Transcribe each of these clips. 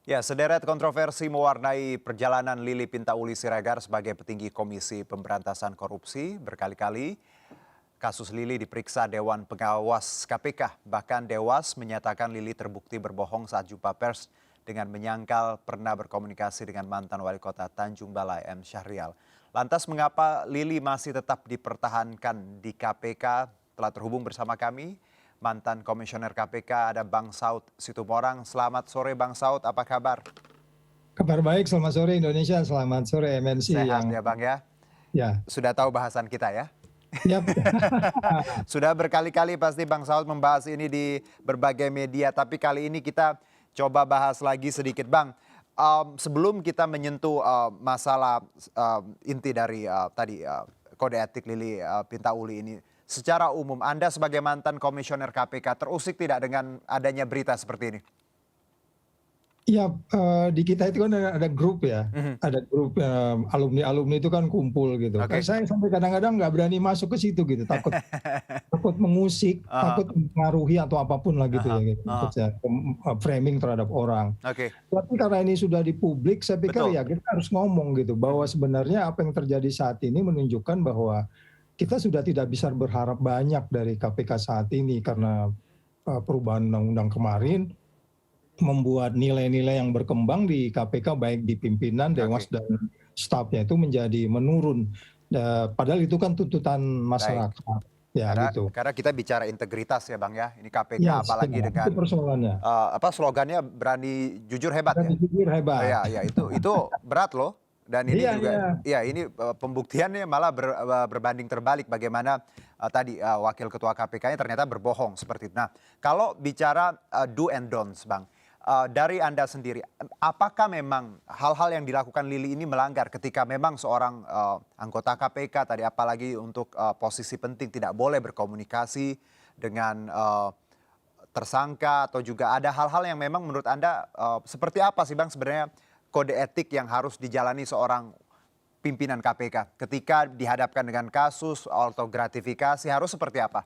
Ya, sederet kontroversi mewarnai perjalanan Lili Pintauli Siregar sebagai petinggi Komisi Pemberantasan Korupsi. Berkali-kali kasus Lili diperiksa Dewan Pengawas KPK. Bahkan Dewas menyatakan Lili terbukti berbohong saat jumpa pers dengan menyangkal pernah berkomunikasi dengan mantan wali kota Tanjung Balai M. Syahrial. Lantas mengapa Lili masih tetap dipertahankan di KPK? Telah terhubung bersama kami mantan komisioner KPK ada Bang Saud Situmorang. Selamat sore Bang Saud, apa kabar? Kabar baik, selamat sore Indonesia, selamat sore MNC Sehat yang ya Bang ya? ya, Sudah tahu bahasan kita ya? yap. Sudah berkali-kali pasti Bang Saud membahas ini di berbagai media, tapi kali ini kita coba bahas lagi sedikit Bang. Sebelum kita menyentuh masalah inti dari tadi kode etik Lili Pintauli ini, secara umum Anda sebagai mantan komisioner KPK terusik tidak dengan adanya berita seperti ini? Ya, di kita itu kan ada grup ya, Mhm. ada grup alumni-alumni itu kan kumpul gitu. Kan Oke. saya sampai kadang-kadang nggak berani masuk ke situ gitu, takut takut mengusik, Aha, takut mempengaruhi atau apapun lah gitu ya, aha, gitu, aha. maksudnya framing terhadap orang. Oke, Tapi karena ini sudah di publik, saya pikir betul. ya kita harus ngomong gitu bahwa Mhm. sebenarnya apa yang terjadi saat ini menunjukkan bahwa kita sudah tidak bisa berharap banyak dari KPK saat ini karena perubahan undang-undang kemarin membuat nilai-nilai yang berkembang di KPK baik di pimpinan, Dewas Oke, dan stafnya itu menjadi menurun. Padahal itu kan tuntutan baik. masyarakat, ya gitu. Karena kita bicara integritas ya Bang ya. Ini Ya, KPK apalagi itu dengan persoalannya. slogannya berani jujur hebat Berani ya. jujur hebat. Ya, ya itu berat loh. Dan ini Iya, juga iya. ya ini pembuktiannya malah berbanding terbalik bagaimana tadi wakil ketua KPK-nya ternyata berbohong seperti itu. Nah, kalau bicara do and don'ts Bang, dari Anda sendiri, apakah memang hal-hal yang dilakukan Lili ini melanggar ketika memang seorang anggota KPK tadi apalagi untuk posisi penting tidak boleh berkomunikasi dengan tersangka atau juga ada hal-hal yang memang menurut Anda seperti apa sih Bang sebenarnya kode etik yang harus dijalani seorang pimpinan KPK ketika dihadapkan dengan kasus atau gratifikasi harus seperti apa?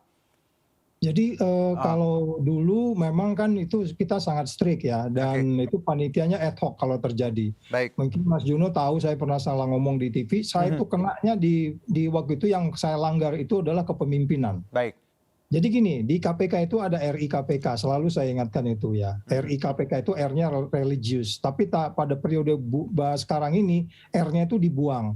Jadi Ah, kalau dulu memang kan itu kita sangat strict ya oke, dan itu panitianya ad hoc kalau terjadi. baik. Mungkin Mas Juno tahu saya pernah salah ngomong di TV, saya Mhm, itu kenanya di waktu itu yang saya langgar itu adalah kepemimpinan. baik. Jadi gini, di KPK itu ada RI KPK, selalu saya ingatkan itu ya. Mhm, RI KPK itu R-nya religius, tapi pada periode sekarang ini R-nya itu dibuang.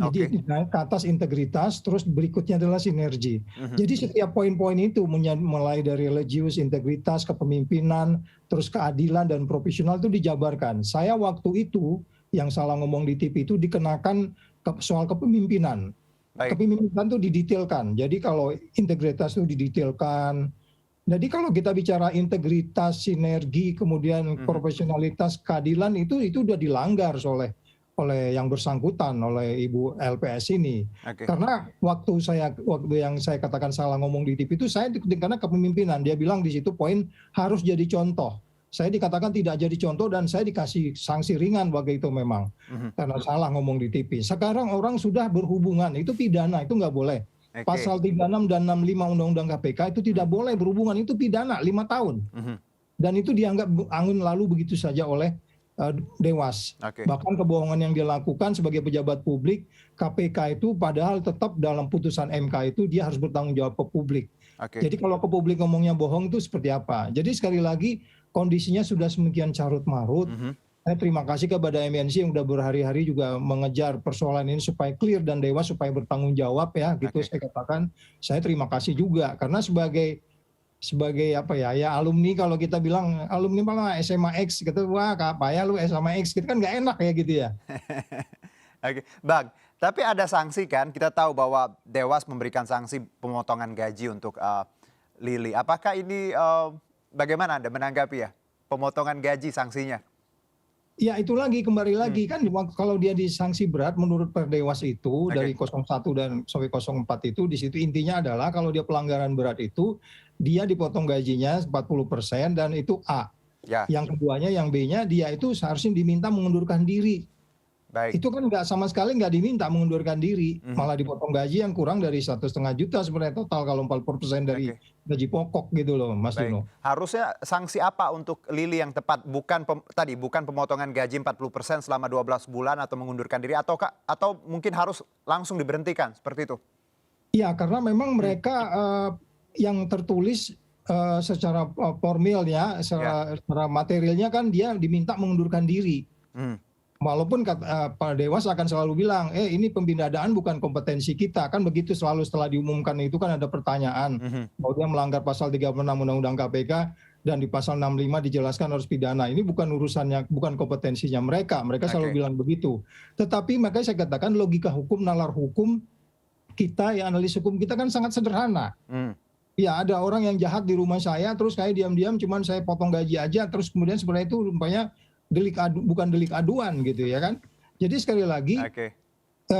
oke. Jadi naik ke atas integritas, terus berikutnya adalah sinergi. Mhm, Jadi setiap poin-poin itu mulai dari religius, integritas, kepemimpinan, terus keadilan dan profesional itu dijabarkan. Saya waktu itu yang salah ngomong di TV itu dikenakan soal kepemimpinan. baik. Kepemimpinan itu didetailkan. Jadi kalau integritas itu didetailkan. Jadi kalau kita bicara integritas, sinergi, kemudian Mhm, profesionalitas, keadilan itu udah dilanggar oleh yang bersangkutan, oleh Ibu LPS ini. oke. Karena waktu yang saya katakan salah ngomong di TV itu saya karena kepemimpinan. Dia bilang di situ poin harus jadi contoh. Saya dikatakan tidak jadi contoh dan saya dikasih sanksi ringan waktu itu memang Mhm, karena salah ngomong di TV. Sekarang orang sudah berhubungan, itu pidana, itu nggak boleh. oke. Pasal 36 dan 65 Undang-Undang KPK itu Mhm, tidak boleh berhubungan, itu pidana 5 tahun. mhm, Dan itu dianggap angin lalu begitu saja oleh Dewas. oke. Bahkan kebohongan yang dilakukan sebagai pejabat publik, KPK itu padahal tetap dalam putusan MK itu dia harus bertanggung jawab ke publik. Oke. Jadi kalau ke publik ngomongnya bohong itu seperti apa? Jadi sekali lagi kondisinya sudah semikian carut marut. Mhm, Saya terima kasih kepada MNC yang sudah berhari-hari juga mengejar persoalan ini supaya clear dan Dewas supaya bertanggung jawab ya gitu oke. saya katakan. Saya terima kasih juga karena sebagai apa ya, ya alumni kalau kita bilang alumni malah SMA X gitu, wah apa ya lu SMA X gitu kan nggak enak ya gitu ya. Oke, Bang, tapi ada sanksi kan? Kita tahu bahwa Dewas memberikan sanksi pemotongan gaji untuk Lili. Apakah ini bagaimana Anda menanggapi ya? Pemotongan gaji sanksinya? Ya itu lagi kembali Hmm, lagi kan kalau dia disanksi berat menurut Perdewas itu oke, dari 01 dan sampai 04 itu di situ intinya adalah kalau dia pelanggaran berat itu dia dipotong gajinya 40% dan itu A. ya, Yang keduanya yang B-nya dia itu seharusnya diminta mengundurkan diri. Baik. itu kan nggak sama sekali nggak diminta mengundurkan diri, malah dipotong gaji yang kurang dari 1,5 juta sebenarnya total kalau 40% dari Oke. gaji pokok gitu loh, Mas Baik. Juno. Harusnya sanksi apa untuk Lili yang tepat? Bukan pemotongan gaji 40% selama 12 bulan atau mengundurkan diri atau mungkin harus langsung diberhentikan seperti itu? Iya, karena memang mereka yang tertulis secara formilnya, Ya. secara materialnya kan dia diminta mengundurkan diri. Hmm. Walaupun Pak Dewas akan selalu bilang, ini pembinaan bukan kompetensi kita. Kan begitu selalu setelah diumumkan itu kan ada pertanyaan. Bahwa dia melanggar pasal 36 Undang-Undang KPK dan di pasal 65 dijelaskan harus pidana. Ini bukan urusannya, bukan kompetensinya mereka. Mereka selalu Oke. bilang begitu. Tetapi makanya saya katakan logika hukum, nalar hukum kita, ya analis hukum kita kan sangat sederhana. Ya ada orang yang jahat di rumah saya, terus kayak diam-diam cuman saya potong gaji aja, terus kemudian sebenarnya itu rupanya bukan delik aduan gitu ya kan. Jadi sekali lagi Oke.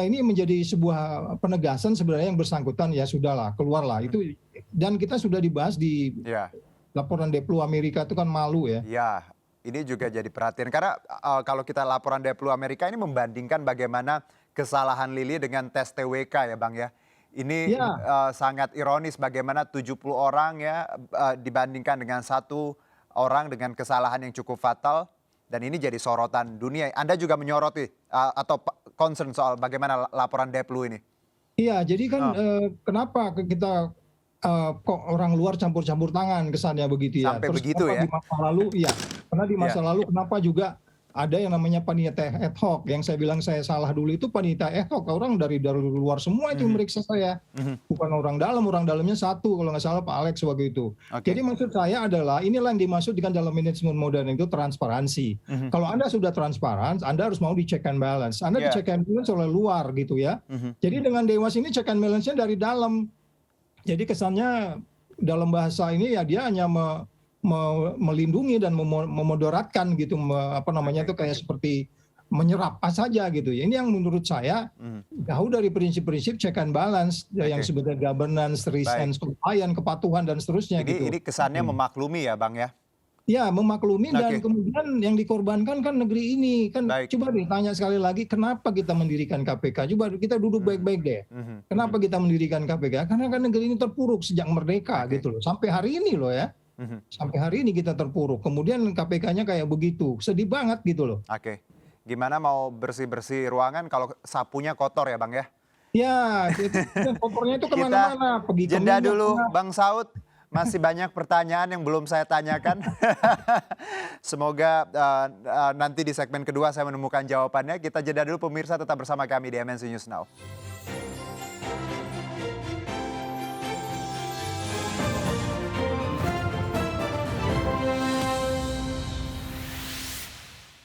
ini menjadi sebuah penegasan sebenarnya yang bersangkutan ya sudahlah keluarlah itu, dan kita sudah dibahas di Ya. laporan Deplu Amerika itu kan malu ya. Ya, ini juga jadi perhatian karena kalau kita laporan Deplu Amerika ini membandingkan bagaimana kesalahan Lili dengan tes TWK ya Bang ya. Ini Ya. sangat ironis bagaimana 70 orang ya dibandingkan dengan satu orang dengan kesalahan yang cukup fatal. Dan ini jadi sorotan dunia. Anda juga menyoroti atau concern soal bagaimana laporan Deplu ini? Iya, jadi kan Oh. kenapa kita kok orang luar campur-campur tangan kesannya begitu ya. Sampai Terus begitu kenapa ya? di masa lalu, iya, karena di masa Ya. lalu kenapa juga ada yang namanya panitia ad hoc, yang saya bilang saya salah dulu itu panitia ad hoc, orang dari luar semua itu meriksa saya. Bukan orang dalamnya satu, kalau nggak salah Pak Alex waktu itu. Oke. Jadi maksud saya adalah inilah yang dimaksud dengan dalam manajemen modern itu transparansi. Kalau Anda sudah transparan, Anda harus mau di check and balance. Anda di Ya. check and balance oleh luar gitu ya. Jadi dengan Dewas ini check and balance-nya dari dalam. Jadi kesannya dalam bahasa ini ya dia hanya melindungi dan memoderatkan gitu, apa namanya itu kayak seperti menyerap saja gitu ya. Ini yang menurut saya jauh dari prinsip-prinsip check and balance yang Oke. sebenarnya governance, risk Baik. and compliance, kepatuhan dan seterusnya gitu. Ini kesannya memaklumi ya Bang ya? Ya, memaklumi dan Oke. kemudian yang dikorbankan kan negeri ini. Kan Baik. coba deh tanya sekali lagi kenapa kita mendirikan KPK? Coba kita duduk baik-baik deh. Kenapa kita mendirikan KPK? Karena kan negeri ini terpuruk sejak merdeka Oke. gitu loh. Sampai hari ini loh ya. Sampai hari ini kita terpuruk. Kemudian KPK-nya kayak begitu. Sedih banget gitu loh. Oke. Gimana mau bersih-bersih ruangan kalau sapunya kotor ya Bang ya? Ya, kotornya itu kemana-mana. Pergi ke Jeda minyak dulu lah. Bang Saud. Masih banyak pertanyaan yang belum saya tanyakan. Semoga nanti di segmen kedua saya menemukan jawabannya. Kita jeda dulu pemirsa, tetap bersama kami di MNC News Now.